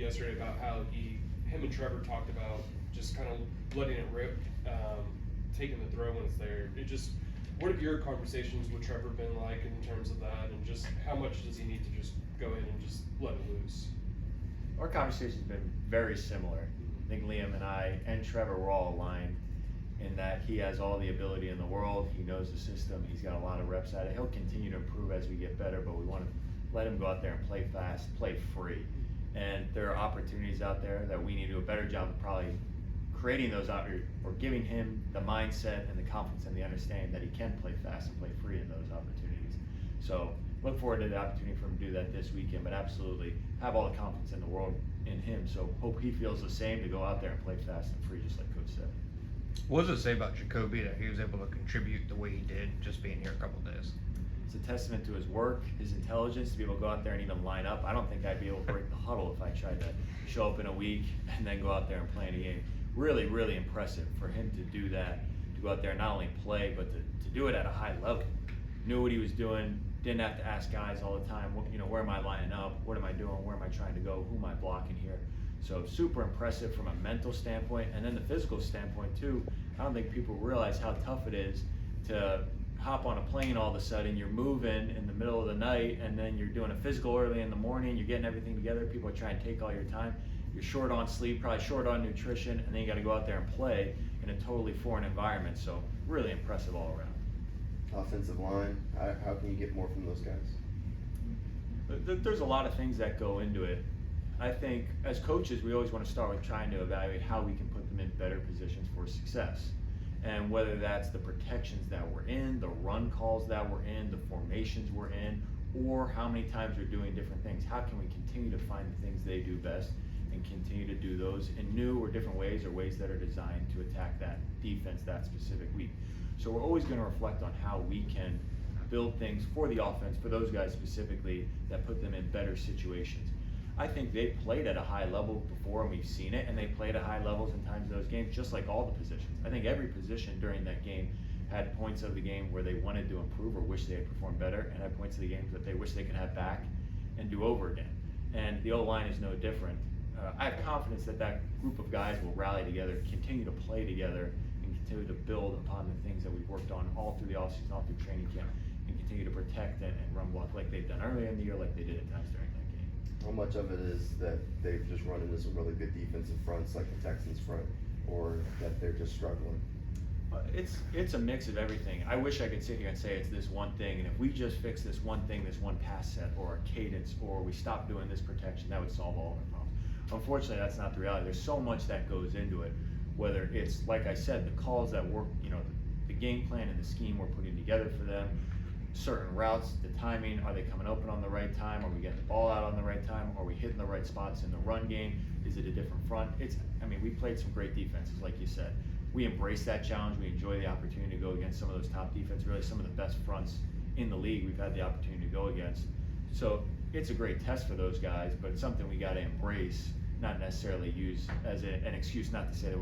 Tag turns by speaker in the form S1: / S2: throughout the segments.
S1: yesterday about how him and Trevor talked about just kind of letting it rip, taking the throw when it's there. What have your conversations with Trevor been like in terms of that, and just how much does he need to just go in and just let it loose?
S2: Our conversation's been very similar. I think Liam and I and Trevor were all aligned in that he has all the ability in the world. He knows the system. He's got a lot of reps at it. He'll continue to improve as we get better, but we want to let him go out there and play fast, play free. And there are opportunities out there that we need to do a better job of probably creating those or giving him the mindset and the confidence and the understanding that he can play fast and play free in those opportunities. So look forward to the opportunity for him to do that this weekend, but absolutely have all the confidence in the world in him. So hope he feels the same to go out there and play fast and free, just like Coach said.
S3: What does it say about Jacoby that he was able to contribute the way he did just being here a couple of days?
S2: It's a testament to his work, his intelligence to be able to go out there and even line up. I don't think I'd be able to break the huddle if I tried to show up in a week and then go out there and play in a game. Really, really impressive for him to do that, to go out there and not only play, but to do it at a high level. Knew what he was doing, didn't have to ask guys all the time, where am I lining up, what am I doing, where am I trying to go, who am I blocking here. So super impressive from a mental standpoint, and then the physical standpoint too. I don't think people realize how tough it is to hop on a plane all of a sudden, you're moving in the middle of the night, and then you're doing a physical early in the morning, you're getting everything together, people are trying to take all your time, you're short on sleep, probably short on nutrition, and then you got to go out there and play in a totally foreign environment. So really impressive all around.
S4: Offensive line, how can you get more from those guys?
S2: There's a lot of things that go into it. I think as coaches, we always want to start with trying to evaluate how we can put them in better positions for success. And whether that's the protections that we're in, the run calls that we're in, the formations we're in, or how many times we're doing different things. How can we continue to find the things they do best and continue to do those in new or different ways, or ways that are designed to attack that defense that specific week. So we're always going to reflect on how we can build things for the offense, for those guys specifically, that put them in better situations. I think they played at a high level before, and we've seen it, and they played at high levels in times of those games, just like all the positions. I think every position during that game had points of the game where they wanted to improve or wish they had performed better, and had points of the game that they wish they could have back and do over again. And the O-line is no different. I have confidence that that group of guys will rally together, continue to play together, and continue to build upon the things that we've worked on all through the offseason, all through training camp, and continue to protect and run block like they've done earlier in the year, like they did at times during that game.
S4: How much of it is that they've just run into some really good defensive fronts like the Texans front, or that they're just struggling?
S2: It's a mix of everything. I wish I could sit here and say it's this one thing, and if we just fix this one thing, this one pass set, or a cadence, or we stop doing this protection, that would solve all of our problems. Unfortunately, that's not the reality. There's so much that goes into it, whether it's, like I said, the calls that work, the game plan and the scheme we're putting together for them, certain routes, the timing, are they coming open on the right time, are we getting the ball out on the right time, are we hitting the right spots in the run game, is it a different front? We played some great defenses, like you said. We embrace that challenge. We enjoy the opportunity to go against some of those top defenses, really some of the best fronts in the league we've had the opportunity to go against. So it's a great test for those guys, but it's something we got to embrace, not necessarily use as an excuse. Not to say that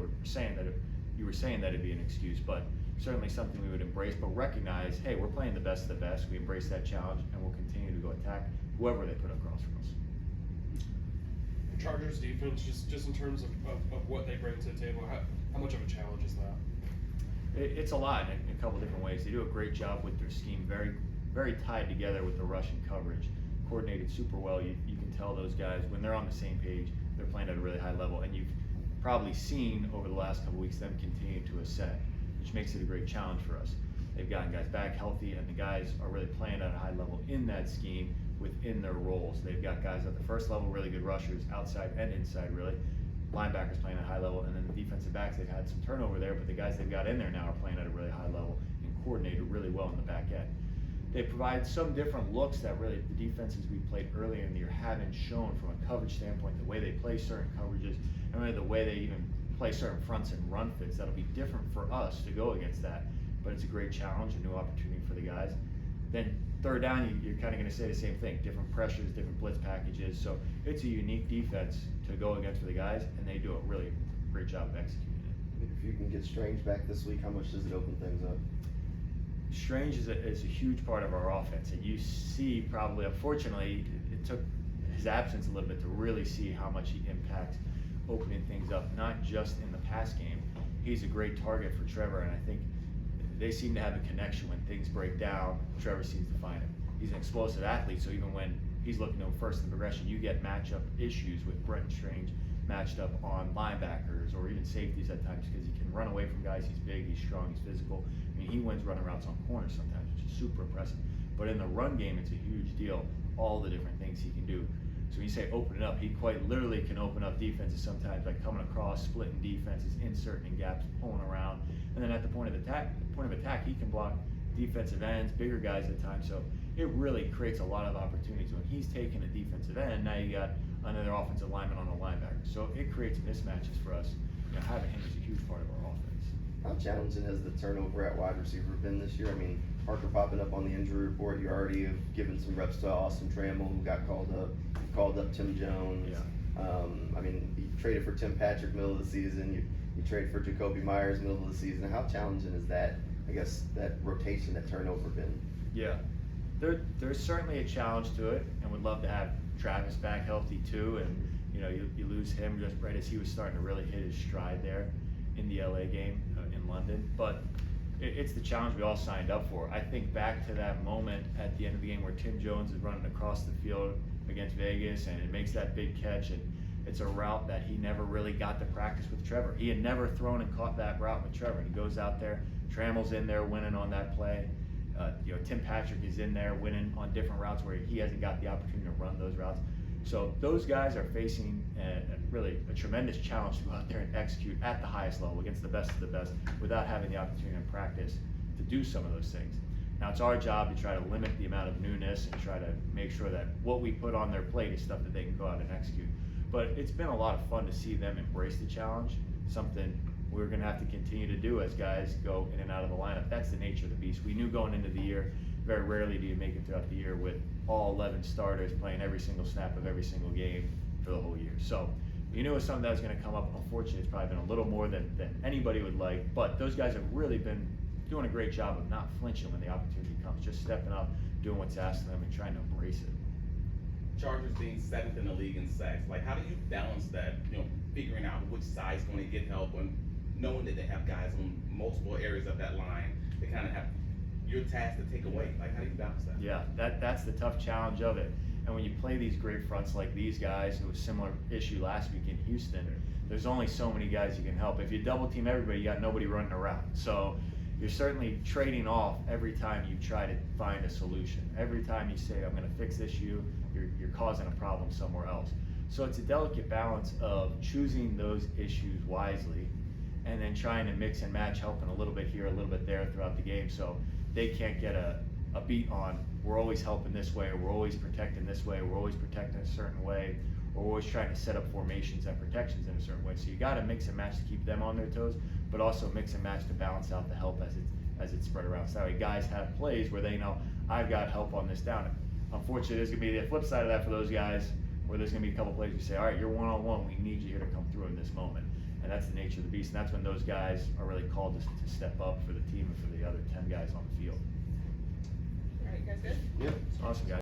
S2: you were saying that it'd be an excuse, but certainly something we would embrace, but recognize, hey, we're playing the best of the best. We embrace that challenge, and we'll continue to go attack whoever they put across from us.
S1: Chargers defense, just in terms of what they bring to the table, how much of a challenge is that?
S2: It's a lot in a couple different ways. They do a great job with their scheme, very, very tied together with the rush and coverage, coordinated super well. You can tell those guys, when they're on the same page, they're playing at a really high level, and you've probably seen over the last couple weeks them continue to ascend, which makes it a great challenge for us. They've gotten guys back healthy, and the guys are really playing at a high level in that scheme within their roles. They've got guys at the first level, really good rushers, outside and inside, really. Linebackers playing at a high level, and then the defensive backs, they've had some turnover there, but the guys they've got in there now are playing at a really high level and coordinated really well in the back end. They provide some different looks that really the defenses we played earlier in the year haven't shown from a coverage standpoint, the way they play certain coverages, and really the way they even play certain fronts and run fits. That'll be different for us to go against that, but it's a great challenge, a new opportunity for the guys. Then third down, you're kind of going to say the same thing, different pressures, different blitz packages. So it's a unique defense to go against for the guys, and they do a really great job of executing it.
S4: If you can get Strange back this week, how much does it open things up?
S2: Strange is a huge part of our offense, and you see probably, unfortunately, it took his absence a little bit to really see how much he impacts opening things up, not just in the pass game. He's a great target for Trevor, and I think they seem to have a connection. When things break down, Trevor seems to find him. He's an explosive athlete, so even when he's looking to him first in the progression, you get matchup issues with Brent Strange matched up on linebackers or even safeties at times, because he can run away from guys. He's big, he's strong, he's physical. I mean, he wins running routes on corners sometimes, which is super impressive. But in the run game, it's a huge deal, all the different things he can do. So when you say open it up, he quite literally can open up defenses sometimes by coming across, splitting defenses, inserting in gaps, pulling around, and then at the point of attack, he can block defensive ends, bigger guys at times. So it really creates a lot of opportunities. When he's taking a defensive end, now you got another offensive lineman on a linebacker. So it creates mismatches for us. You know, having him is a huge part of our offense.
S4: How challenging has the turnover at wide receiver been this year? I mean, Parker popping up on the injury report, you already have given some reps to Austin Trammell, who got called up. You called up Tim Jones.
S2: Yeah.
S4: I mean, you traded for Tim Patrick middle of the season. You traded for Jacoby Myers middle of the season. How challenging is that, I guess, that rotation, that turnover been?
S2: Yeah, there's certainly a challenge to it, and would love to have Travis back healthy too. And you know, you lose him just right as he was starting to really hit his stride there in the LA game in London. But it's the challenge we all signed up for. I think back to that moment at the end of the game where Tim Jones is running across the field against Vegas, and it makes that big catch, and it's a route that he never really got to practice with Trevor. He had never thrown and caught that route with Trevor. And he goes out there, Trammell's in there winning on that play. You know, Tim Patrick is in there winning on different routes where he hasn't got the opportunity to run those routes. So those guys are facing really a tremendous challenge to go out there and execute at the highest level against the best of the best without having the opportunity in practice to do some of those things. Now it's our job to try to limit the amount of newness and try to make sure that what we put on their plate is stuff that they can go out and execute. But it's been a lot of fun to see them embrace the challenge, something we're going to have to continue to do as guys go in and out of the lineup. That's the nature of the beast. We knew going into the year, very rarely do you make it throughout the year with all 11 starters playing every single snap of every single game for the whole year. So we knew it was something that was going to come up. Unfortunately, it's probably been a little more than anybody would like, but those guys have really been doing a great job of not flinching when the opportunity comes, just stepping up, doing what's asked of them, and trying to embrace it.
S5: Chargers being 7th in the league in sacks. Like, how do you balance that, you know, figuring out which side's going to get help and knowing that they have guys on multiple areas of that line that kind of have your task to take away? Like, how do you balance that?
S2: Yeah, that's the tough challenge of it. And when you play these great fronts like these guys, it was a similar issue last week in Houston, there's only so many guys you can help. If you double team everybody, you got nobody running around. So you're certainly trading off every time you try to find a solution. Every time you say, I'm going to fix this issue, you're causing a problem somewhere else. So it's a delicate balance of choosing those issues wisely and then trying to mix and match, helping a little bit here, a little bit there throughout the game, so they can't get a beat on, we're always helping this way, or we're always protecting this way, or we're always protecting a certain way, or we're always trying to set up formations and protections in a certain way. So you got to mix and match to keep them on their toes, but also mix and match to balance out the help as it's spread around. So that way guys have plays where they know, I've got help on this down. Unfortunately, there's going to be the flip side of that for those guys, where there's going to be a couple plays you say, all right, you're one-on-one, we need you here to come through in this moment. And that's the nature of the beast, and that's when those guys are really called to step up for the team and for the other 10 guys on the field.
S6: All right, you guys good?
S4: Yep.
S2: Awesome, guys.